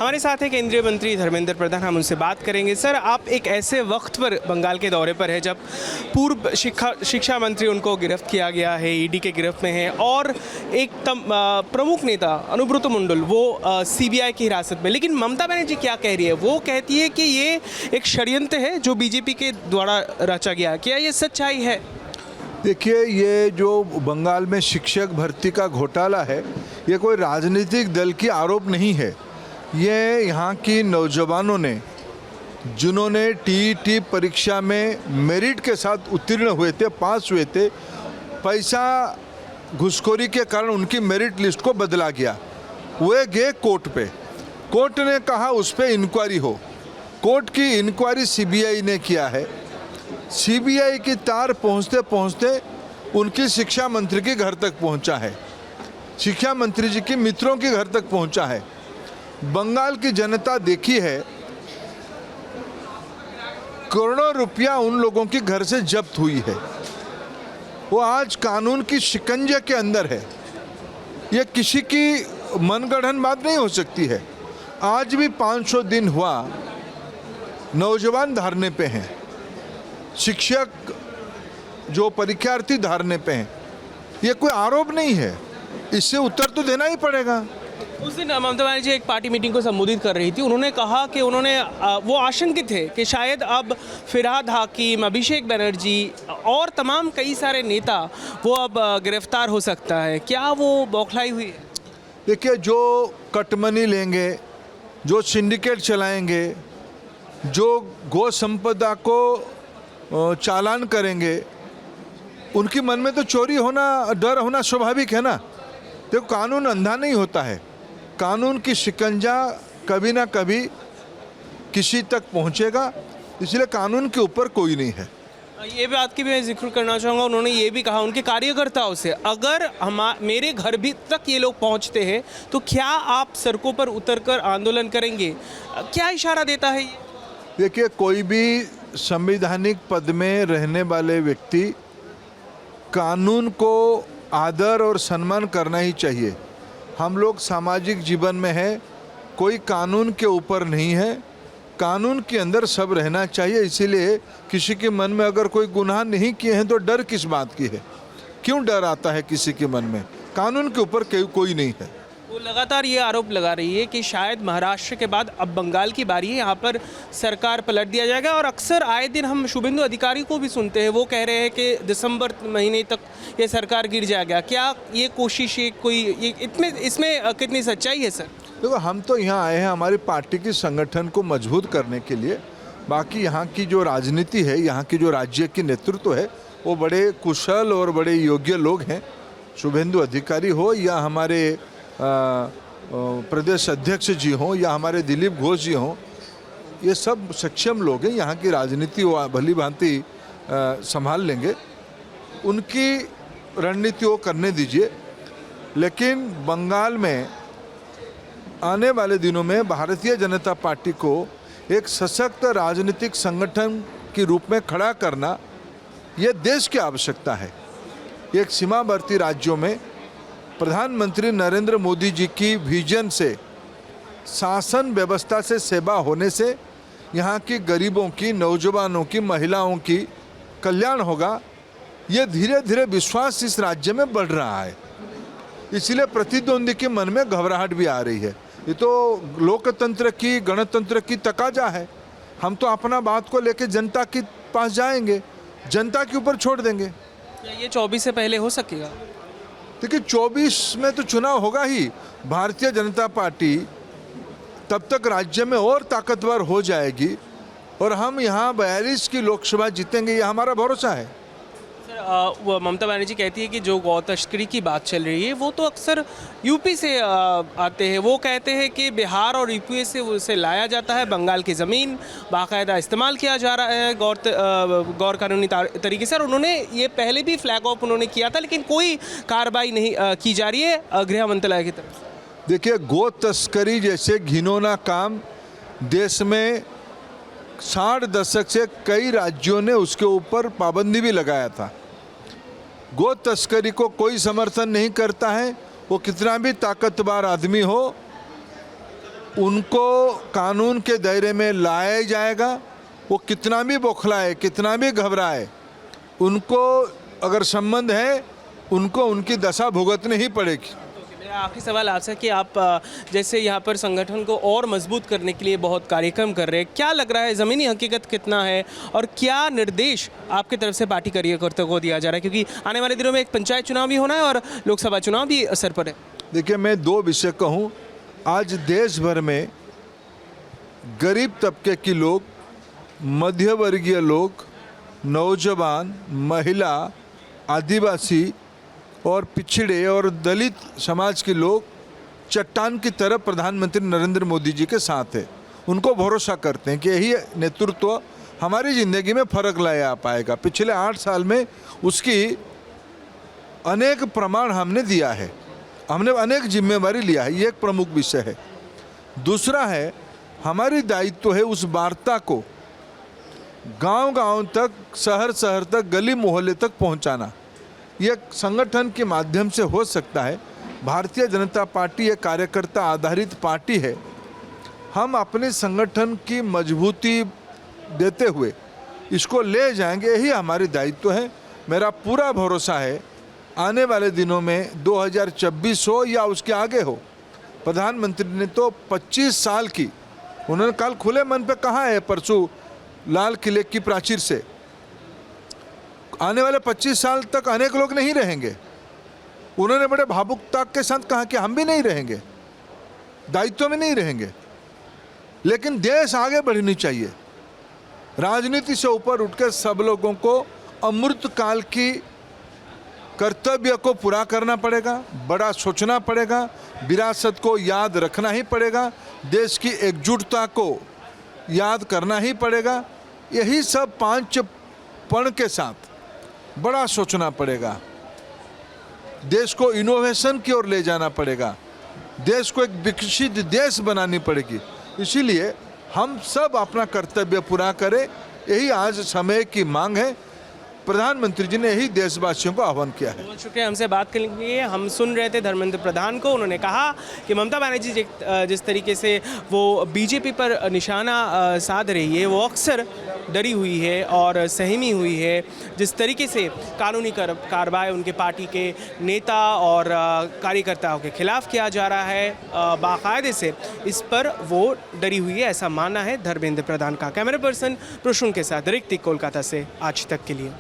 हमारे साथ हैं केंद्रीय मंत्री धर्मेंद्र प्रधान, हम उनसे बात करेंगे। सर, आप एक ऐसे वक्त पर बंगाल के दौरे पर है जब पूर्व शिक्षा मंत्री उनको गिरफ्त किया गया है, ईडी के गिरफ्त में है, और एक प्रमुख नेता अनुब्रत मंडल वो सीबीआई की हिरासत में। लेकिन ममता बनर्जी क्या कह रही है? वो कहती है कि ये एक षड्यंत्र है जो बीजेपी के द्वारा रचा गया। क्या ये सच्चाई है? देखिए, ये जो बंगाल में शिक्षक भर्ती का घोटाला है, ये कोई राजनीतिक दल की आरोप नहीं है। ये यहाँ की नौजवानों ने, जिन्होंने टीईटी परीक्षा में मेरिट के साथ उत्तीर्ण हुए थे, पास हुए थे, पैसा घुसखोरी के कारण उनकी मेरिट लिस्ट को बदला गया। वे गए कोर्ट पे, कोर्ट ने कहा उस पर इंक्वायरी हो। कोर्ट की इंक्वायरी सीबीआई ने किया है। सीबीआई की तार पहुंचते पहुंचते उनकी शिक्षा मंत्री के घर तक पहुंचा है, शिक्षा मंत्री जी के मित्रों के घर तक पहुंचा है। बंगाल की जनता देखी है, करोड़ों रुपया उन लोगों के घर से जब्त हुई है। वो आज कानून की शिकंजे के अंदर है। ये किसी की मनगढ़ंत बात नहीं हो सकती है। आज भी 500 दिन हुआ, नौजवान धरने पे हैं, शिक्षक जो परीक्षार्थी धरने पे हैं। ये कोई आरोप नहीं है, इससे उत्तर तो देना ही पड़ेगा। उस दिन ममता बनर्जी एक पार्टी मीटिंग को संबोधित कर रही थी। उन्होंने कहा कि वो आशंकित थे कि शायद अब फिरहाद हाकिम, अभिषेक बनर्जी और तमाम कई सारे नेता वो अब गिरफ्तार हो सकता है। क्या वो बौखलाई हुई है? देखिए, जो कटमनी लेंगे, जो सिंडिकेट चलाएंगे, जो गो संपदा को चालान करेंगे, उनके मन में तो चोरी होना, डर होना स्वाभाविक है ना। देखो, कानून अंधा नहीं होता है। कानून की शिकंजा कभी ना कभी किसी तक पहुंचेगा, इसलिए कानून के ऊपर कोई नहीं है। ये बात की भी मैं जिक्र करना चाहूँगा। उन्होंने ये भी कहा उनके कार्यकर्ताओं से, अगर मेरे घर भी तक ये लोग पहुँचते हैं तो क्या आप सड़कों पर उतरकर आंदोलन करेंगे? क्या इशारा देता है ये? देखिए, कोई भी संवैधानिक पद में रहने वाले व्यक्ति कानून को आदर और सम्मान करना ही चाहिए। हम लोग सामाजिक जीवन में हैं, कोई कानून के ऊपर नहीं है, कानून के अंदर सब रहना चाहिए। इसीलिए किसी के मन में अगर कोई गुनाह नहीं किए हैं तो डर किस बात की है? क्यों डर आता है किसी के मन में? कानून के ऊपर कोई नहीं है। वो लगातार ये आरोप लगा रही है कि शायद महाराष्ट्र के बाद अब बंगाल की बारी है, यहाँ पर सरकार पलट दिया जाएगा। और अक्सर आए दिन हम शुभेंदु अधिकारी को भी सुनते हैं, वो कह रहे हैं कि दिसंबर महीने तक ये सरकार गिर जाएगा। क्या ये कोशिश इसमें कितनी सच्चाई है सर? देखो, हम तो यहाँ आए हैं हमारी पार्टी की संगठन को मजबूत करने के लिए। बाकी यहाँ की जो राजनीति है, यहाँ की जो राज्य की नेतृत्व है, वो बड़े कुशल और बड़े योग्य लोग हैं। शुभेंदु अधिकारी हो या हमारे प्रदेश अध्यक्ष जी हों या हमारे दिलीप घोष जी हों, ये सब सक्षम लोग हैं। यहाँ की राजनीति वो भली भांति संभाल लेंगे। उनकी रणनीति वो करने दीजिए। लेकिन बंगाल में आने वाले दिनों में भारतीय जनता पार्टी को एक सशक्त राजनीतिक संगठन के रूप में खड़ा करना, ये देश की आवश्यकता है। एक सीमावर्ती राज्यों में प्रधानमंत्री नरेंद्र मोदी जी की विजन से, शासन व्यवस्था से सेवा होने से यहाँ की गरीबों की, नौजवानों की, महिलाओं की कल्याण होगा। ये धीरे धीरे विश्वास इस राज्य में बढ़ रहा है। इसलिए प्रतिद्वंदी के मन में घबराहट भी आ रही है। ये तो लोकतंत्र की, गणतंत्र की तकाजा है। हम तो अपना बात को लेकर जनता के पास जाएंगे, जनता के ऊपर छोड़ देंगे। क्या ये 24 से पहले हो सकेगा? देखिए, 24 में तो चुनाव होगा ही। भारतीय जनता पार्टी तब तक राज्य में और ताकतवर हो जाएगी और हम यहाँ 42 की लोकसभा जीतेंगे, ये हमारा भरोसा है। वो ममता बनर्जी कहती है कि जो गौ तस्करी की बात चल रही है वो तो अक्सर यूपी से आते हैं। वो कहते हैं कि बिहार और यूपी से उसे लाया जाता है, बंगाल की ज़मीन बाकायदा इस्तेमाल किया जा रहा है गौर कानूनी तरीके से। और उन्होंने ये पहले भी फ्लैग ऑफ उन्होंने किया था, लेकिन कोई कार्रवाई नहीं की जा रही है गृह मंत्रालय की तरफ से। देखिए, गौ तस्करी जैसे घिनौना काम देश में 60 दशक से कई राज्यों ने उसके ऊपर पाबंदी भी लगाया था। गो तस्करी को कोई समर्थन नहीं करता है, वो कितना भी ताकतवर आदमी हो। उनको कानून के दायरे में लाया जाएगा। वो कितना भी बौखलाए, कितना भी घबराए, उनको अगर संबंध है, उनको उनकी दशा भुगतनी ही पड़ेगी। मेरा आखिरी सवाल आपसे कि आप जैसे यहाँ पर संगठन को और मजबूत करने के लिए बहुत कार्यक्रम कर रहे हैं, क्या लग रहा है ज़मीनी हकीकत कितना है और क्या निर्देश आपकी तरफ से पार्टी कार्यकर्ताओं को दिया जा रहा है, क्योंकि आने वाले दिनों में एक पंचायत चुनाव भी होना है और लोकसभा चुनाव भी असर पर है। देखिए, मैं दो विषय कहूँ। आज देश भर में गरीब तबके के लोग, मध्य वर्गीय लोग, नौजवान, महिला, आदिवासी और पिछड़े और दलित समाज के लोग चट्टान की तरह प्रधानमंत्री नरेंद्र मोदी जी के साथ है। उनको भरोसा करते हैं कि यही नेतृत्व हमारी ज़िंदगी में फ़र्क लाया पाएगा। पिछले 8 साल में उसकी अनेक प्रमाण हमने दिया है, हमने अनेक जिम्मेवारी लिया है। ये एक प्रमुख विषय है। दूसरा है, हमारी दायित्व है उस वार्ता को गांव-गांव तक, शहर-शहर तक, गली मोहल्ले तक पहुंचाना। ये संगठन के माध्यम से हो सकता है। भारतीय जनता पार्टी एक कार्यकर्ता आधारित पार्टी है। हम अपने संगठन की मजबूती देते हुए इसको ले जाएंगे, यही हमारी दायित्व है। मेरा पूरा भरोसा है आने वाले दिनों में 2024 हो या उसके आगे हो, प्रधानमंत्री ने तो 25 साल की, उन्होंने कल खुले मन पे कहा है परसों लाल किले की प्राचीर से, आने वाले 25 साल तक अनेक लोग नहीं रहेंगे। उन्होंने बड़े भावुकता के साथ कहा कि हम भी नहीं रहेंगे, दायित्व में नहीं रहेंगे, लेकिन देश आगे बढ़नी चाहिए। राजनीति से ऊपर उठकर सब लोगों को अमृत काल की कर्तव्य को पूरा करना पड़ेगा, बड़ा सोचना पड़ेगा, विरासत को याद रखना ही पड़ेगा, देश की एकजुटता को याद करना ही पड़ेगा। यही सब 5 पण के साथ बड़ा सोचना पड़ेगा। देश को इनोवेशन की ओर ले जाना पड़ेगा, देश को एक विकसित देश बनानी पड़ेगी। इसीलिए हम सब अपना कर्तव्य पूरा करें, यही आज समय की मांग है। प्रधानमंत्री जी ने यही देशवासियों को आह्वान किया है। बहुत शुक्रिया हमसे बात करने के लिए। हम सुन रहे थे धर्मेंद्र प्रधान को। उन्होंने कहा कि ममता बनर्जी जिस तरीके से वो बीजेपी पर निशाना साध रही है, वो अक्सर डरी हुई है और सहमी हुई है। जिस तरीके से कानूनी कार्रवाई उनके पार्टी के नेता और कार्यकर्ताओं के खिलाफ किया जा रहा है बाकायदे से, इस पर वो डरी हुई है, ऐसा मानना है धर्मेंद्र प्रधान का। कैमरा पर्सन प्रसून के साथ ऋतिक, कोलकाता से आज तक के लिए।